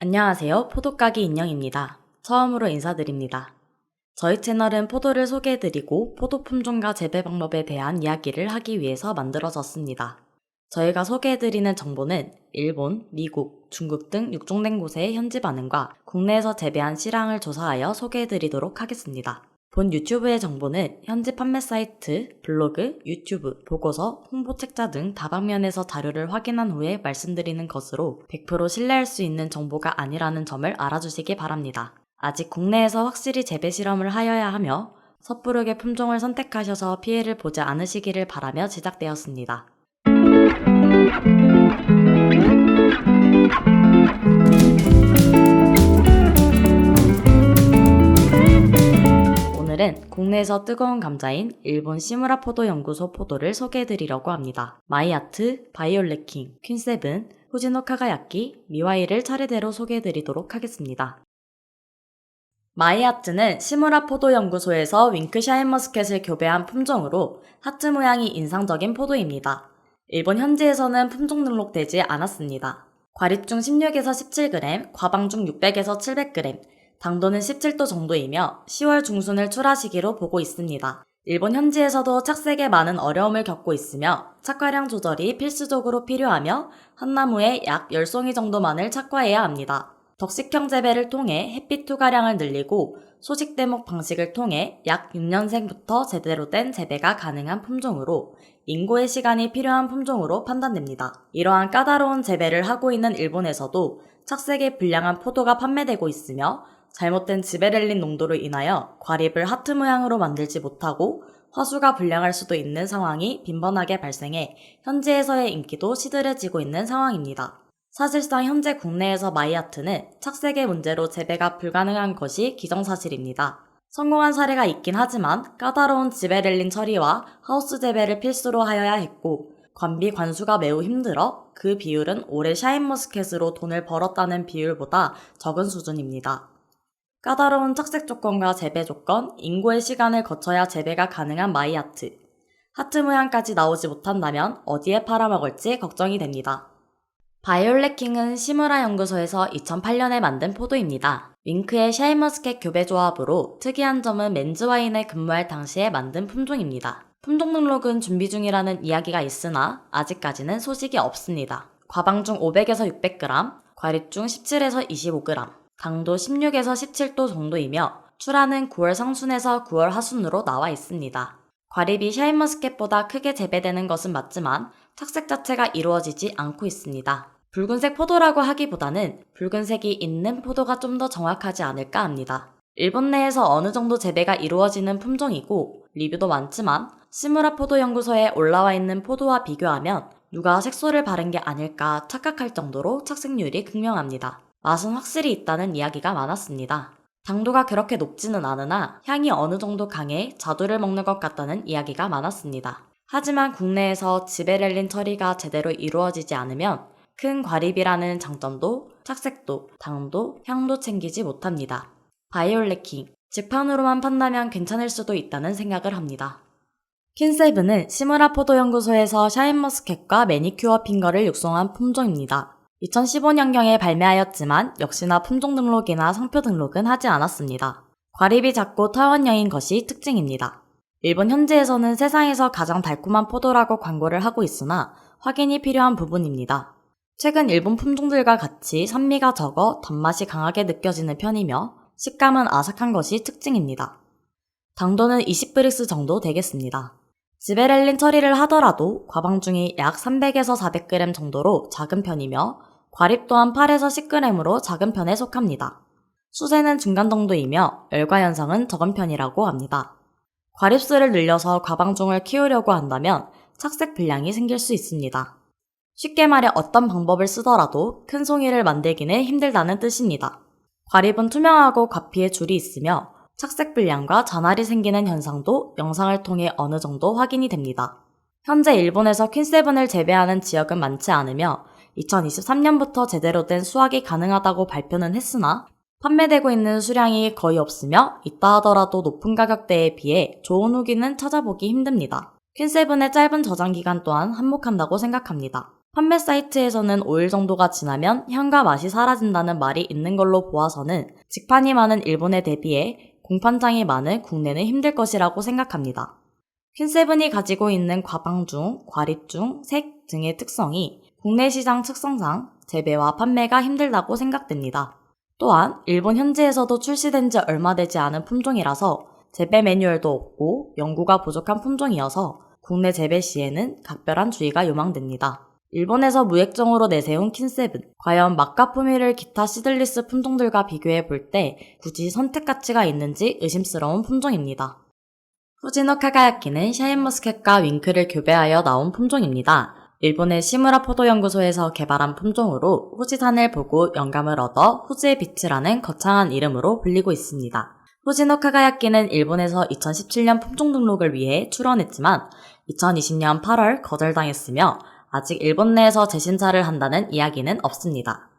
안녕하세요. 포도가게 인형입니다. 처음으로 인사드립니다. 저희 채널은 포도를 소개해드리고 포도 품종과 재배 방법에 대한 이야기를 하기 위해서 만들어졌습니다. 저희가 소개해드리는 정보는 일본, 미국, 중국 등 6종된 곳의 현지 반응과 국내에서 재배한 실황을 조사하여 소개해드리도록 하겠습니다. 본 유튜브의 정보는 현지 판매 사이트, 블로그, 유튜브, 보고서, 홍보책자 등 다방면에서 자료를 확인한 후에 말씀드리는 것으로 100% 신뢰할 수 있는 정보가 아니라는 점을 알아주시기 바랍니다. 아직 국내에서 확실히 재배 실험을 하여야 하며 섣부르게 품종을 선택하셔서 피해를 보지 않으시기를 바라며 제작되었습니다. 오늘은 국내에서 뜨거운 감자인 일본 시무라 포도 연구소 포도를 소개해드리려고 합니다. 마이아트, 바이올렛킹, 퀸세븐, 후지노 카가야키, 미와이를 차례대로 소개해드리도록 하겠습니다. 마이아트는 시무라 포도 연구소에서 윙크 샤인머스켓을 교배한 품종으로 하트 모양이 인상적인 포도입니다. 일본 현지에서는 품종 등록되지 않았습니다. 과립중 16에서 17g, 과방중 600에서 700g, 당도는 17도 정도이며 10월 중순을 출하 시기로 보고 있습니다. 일본 현지에서도 착색에 많은 어려움을 겪고 있으며 착화량 조절이 필수적으로 필요하며 한 나무에 약 10송이 정도만을 착화해야 합니다. 덕식형 재배를 통해 햇빛 투과량을 늘리고 소식대목 방식을 통해 약 6년생부터 제대로 된 재배가 가능한 품종으로 인고의 시간이 필요한 품종으로 판단됩니다. 이러한 까다로운 재배를 하고 있는 일본에서도 착색이 불량한 포도가 판매되고 있으며 잘못된 지베렐린 농도로 인하여 과립을 하트 모양으로 만들지 못하고 화수가 불량할 수도 있는 상황이 빈번하게 발생해 현지에서의 인기도 시들해지고 있는 상황입니다. 사실상 현재 국내에서 마이아트는 착색의 문제로 재배가 불가능한 것이 기정사실입니다. 성공한 사례가 있긴 하지만 까다로운 지베렐린 처리와 하우스 재배를 필수로 하여야 했고 관비 관수가 매우 힘들어 그 비율은 올해 샤인머스켓으로 돈을 벌었다는 비율보다 적은 수준입니다. 까다로운 착색 조건과 재배 조건, 인고의 시간을 거쳐야 재배가 가능한 마이아트. 하트 모양까지 나오지 못한다면 어디에 팔아먹을지 걱정이 됩니다. 바이올렛킹은 시무라 연구소에서 2008년에 만든 포도입니다. 윙크의 샤인머스켓 교배 조합으로 특이한 점은 맨즈와인에 근무할 당시에 만든 품종입니다. 품종 등록은 준비 중이라는 이야기가 있으나 아직까지는 소식이 없습니다. 과방중 500에서 600g, 과립중 17에서 25g, 당도 16에서 17도 정도이며 출하는 9월 상순에서 9월 하순으로 나와 있습니다. 과립이 샤인머스켓보다 크게 재배되는 것은 맞지만 착색 자체가 이루어지지 않고 있습니다. 붉은색 포도라고 하기보다는 붉은색이 있는 포도가 좀 더 정확하지 않을까 합니다. 일본 내에서 어느 정도 재배가 이루어지는 품종이고 리뷰도 많지만 시무라 포도 연구소에 올라와 있는 포도와 비교하면 누가 색소를 바른 게 아닐까 착각할 정도로 착색률이 극명합니다. 맛은 확실히 있다는 이야기가 많았습니다. 당도가 그렇게 높지는 않으나 향이 어느 정도 강해 자두를 먹는 것 같다는 이야기가 많았습니다. 하지만 국내에서 지베렐린 처리가 제대로 이루어지지 않으면 큰 과립이라는 장점도 착색도, 당도, 향도 챙기지 못합니다. 바이올렛킹, 직판으로만 판다면 괜찮을 수도 있다는 생각을 합니다. 퀸세븐은 시무라 포도 연구소에서 샤인머스켓과 매니큐어 핑거를 육성한 품종입니다. 2015년경에 발매하였지만 역시나 품종 등록이나 상표 등록은 하지 않았습니다. 과립이 작고 타원형인 것이 특징입니다. 일본 현지에서는 세상에서 가장 달콤한 포도라고 광고를 하고 있으나 확인이 필요한 부분입니다. 최근 일본 품종들과 같이 산미가 적어 단맛이 강하게 느껴지는 편이며 식감은 아삭한 것이 특징입니다. 당도는 20브릭스 정도 되겠습니다. 지베렐린 처리를 하더라도 과방중이 약 300에서 400g 정도로 작은 편이며 과립 또한 8에서 10g으로 작은 편에 속합니다. 수세는 중간 정도이며 열과 현상은 적은 편이라고 합니다. 과립수를 늘려서 과방중을 키우려고 한다면 착색 불량이 생길 수 있습니다. 쉽게 말해 어떤 방법을 쓰더라도 큰 송이를 만들기는 힘들다는 뜻입니다. 과립은 투명하고 과피에 줄이 있으며 착색 불량과 잔알이 생기는 현상도 영상을 통해 어느 정도 확인이 됩니다. 현재 일본에서 퀸세븐을 재배하는 지역은 많지 않으며 2023년부터 제대로 된 수확이 가능하다고 발표는 했으나 판매되고 있는 수량이 거의 없으며 있다 하더라도 높은 가격대에 비해 좋은 후기는 찾아보기 힘듭니다. 퀸세븐의 짧은 저장 기간 또한 한몫한다고 생각합니다. 판매 사이트에서는 5일 정도가 지나면 향과 맛이 사라진다는 말이 있는 걸로 보아서는 직판이 많은 일본에 대비해 공판장이 많은 국내는 힘들 것이라고 생각합니다. 퀸세븐이 가지고 있는 과방중, 과립중, 색 등의 특성이 국내 시장 특성상 재배와 판매가 힘들다고 생각됩니다. 또한 일본 현지에서도 출시된 지 얼마 되지 않은 품종이라서 재배 매뉴얼도 없고 연구가 부족한 품종이어서 국내 재배 시에는 각별한 주의가 요망됩니다. 일본에서 무액정으로 내세운 퀸세븐, 과연 맛과 풍미를 기타 시들리스 품종들과 비교해 볼 때 굳이 선택 가치가 있는지 의심스러운 품종입니다. 후지노 카가야키는 샤인머스켓과 윙크를 교배하여 나온 품종입니다. 일본의 시무라 포도연구소에서 개발한 품종으로 후지산을 보고 영감을 얻어 후지의 빛이라는 거창한 이름으로 불리고 있습니다. 후지노 카가야키는 일본에서 2017년 품종 등록을 위해 출원했지만 2020년 8월 거절당했으며 아직 일본 내에서 재심사를 한다는 이야기는 없습니다.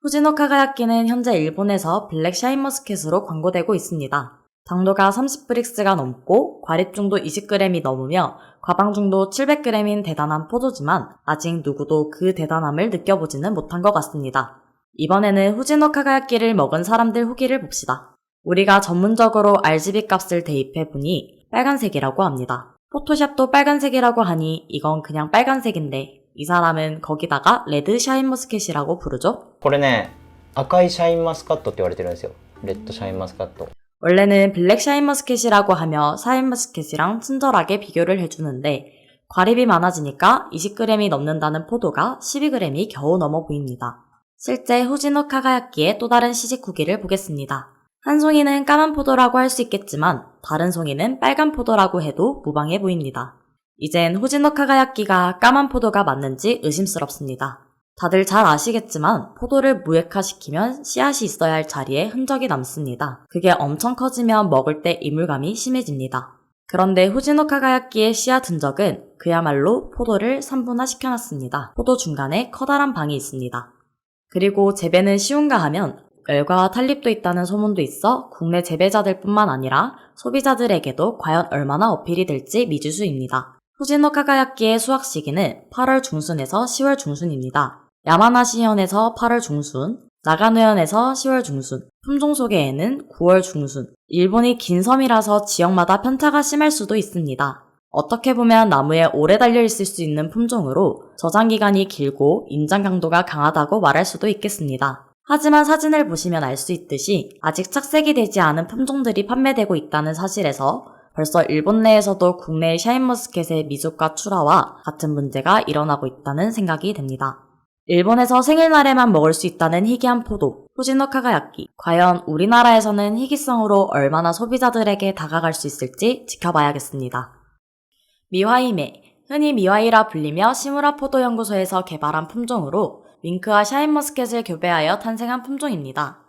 후지노 카가야키는 현재 일본에서 블랙 샤인머스켓으로 광고되고 있습니다. 당도가 30브릭스가 넘고 과립중도 20g이 넘으며 과방중도 700g인 대단한 포도지만 아직 누구도 그 대단함을 느껴보지는 못한 것 같습니다. 이번에는 후지노 카가야키를 먹은 사람들 후기를 봅시다. 우리가 전문적으로 RGB 값을 대입해보니 빨간색이라고 합니다. 포토샵도 빨간색이라고 하니 이건 그냥 빨간색인데 이 사람은 거기다가 레드 샤인머스켓이라고 부르죠? これね、赤いシャインマスカットって言われてるんですよ。レッドシャインマスカット。 원래는 블랙 샤인머스켓이라고 하며 샤인머스켓이랑 친절하게 비교를 해주는데 과립이 많아지니까 20g이 넘는다는 포도가 12g이 겨우 넘어 보입니다. 실제 후지노 카가야키의 또 다른 시식 후기를 보겠습니다. 한 송이는 까만 포도라고 할 수 있겠지만 다른 송이는 빨간 포도라고 해도 무방해 보입니다. 이젠 후지노 카가야키가 까만 포도가 맞는지 의심스럽습니다. 다들 잘 아시겠지만 포도를 무액화시키면 씨앗이 있어야 할 자리에 흔적이 남습니다. 그게 엄청 커지면 먹을 때 이물감이 심해집니다. 그런데 후지노 카가야키의 씨앗 흔적은 그야말로 포도를 3분화 시켜놨습니다. 포도 중간에 커다란 방이 있습니다. 그리고 재배는 쉬운가 하면 열과와 탄립도 있다는 소문도 있어 국내 재배자들 뿐만 아니라 소비자들에게도 과연 얼마나 어필이 될지 미지수입니다. 후지노 카가야키의 수확 시기는 8월 중순에서 10월 중순입니다. 야마나시현에서 8월 중순, 나가노현에서 10월 중순, 품종 소개에는 9월 중순. 일본이 긴 섬이라서 지역마다 편차가 심할 수도 있습니다. 어떻게 보면 나무에 오래 달려있을 수 있는 품종으로 저장기간이 길고 인장 강도가 강하다고 말할 수도 있겠습니다. 하지만 사진을 보시면 알 수 있듯이 아직 착색이 되지 않은 품종들이 판매되고 있다는 사실에서 벌써 일본 내에서도 국내의 샤인머스켓의 미숙과 출하와 같은 문제가 일어나고 있다는 생각이 듭니다. 일본에서 생일날에만 먹을 수 있다는 희귀한 포도, 후지노 카가야키. 과연 우리나라에서는 희귀성으로 얼마나 소비자들에게 다가갈 수 있을지 지켜봐야겠습니다. 미와이메, 흔히 미와이라 불리며 시무라 포도연구소에서 개발한 품종으로 윙크와 샤인머스켓을 교배하여 탄생한 품종입니다.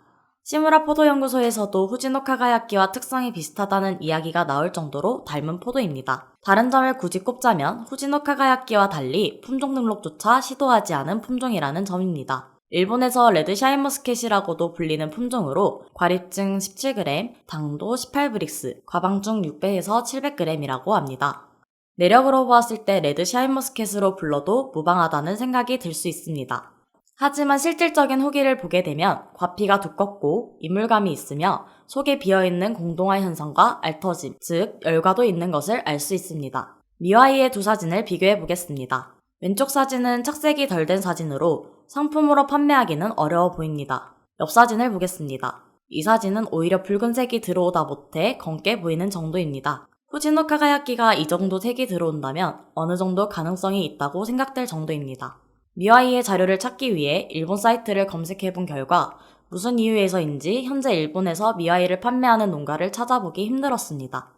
시무라 포도연구소에서도 후지노 카가야키와 특성이 비슷하다는 이야기가 나올 정도로 닮은 포도입니다. 다른 점을 굳이 꼽자면 후지노 카가야키와 달리 품종 등록조차 시도하지 않은 품종이라는 점입니다. 일본에서 레드 샤인머스켓이라고도 불리는 품종으로 과립증 17g, 당도 18브릭스, 과방중 600에서 700g이라고 합니다. 내력으로 보았을 때 레드 샤인머스켓으로 불러도 무방하다는 생각이 들 수 있습니다. 하지만 실질적인 후기를 보게 되면 과피가 두껍고 이물감이 있으며 속에 비어있는 공동화 현상과 앓터짐, 즉 열과도 있는 것을 알 수 있습니다. 미와이의 두 사진을 비교해 보겠습니다. 왼쪽 사진은 착색이 덜 된 사진으로 상품으로 판매하기는 어려워 보입니다. 옆 사진을 보겠습니다. 이 사진은 오히려 붉은색이 들어오다 못해 검게 보이는 정도입니다. 후지노 카가야키가 이 정도 색이 들어온다면 어느 정도 가능성이 있다고 생각될 정도입니다. 미와이의 자료를 찾기 위해 일본 사이트를 검색해본 결과 무슨 이유에서인지 현재 일본에서 미와이를 판매하는 농가를 찾아보기 힘들었습니다.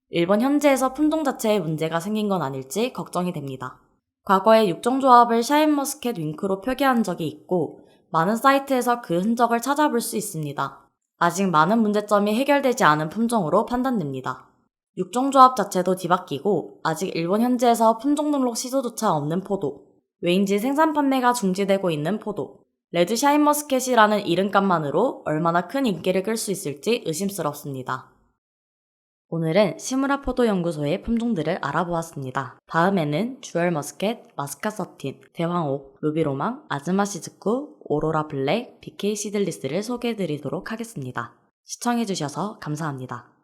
일본 현지에서 품종 자체에 문제가 생긴 건 아닐지 걱정이 됩니다. 과거에 육종조합을 샤인머스켓 윙크로 표기한 적이 있고 많은 사이트에서 그 흔적을 찾아볼 수 있습니다. 아직 많은 문제점이 해결되지 않은 품종으로 판단됩니다. 육종조합 자체도 뒤바뀌고 아직 일본 현지에서 품종 등록 시도조차 없는 포도, 왜인지 생산 판매가 중지되고 있는 포도, 레드 샤인머스켓이라는 이름값만으로 얼마나 큰 인기를 끌 수 있을지 의심스럽습니다. 오늘은 시무라 포도연구소의 품종들을 알아보았습니다. 다음에는 주얼 머스켓, 마스카 서틴, 대황옥, 루비로망, 아즈마시즈쿠, 오로라 블랙, BK 시들리스를 소개해드리도록 하겠습니다. 시청해주셔서 감사합니다.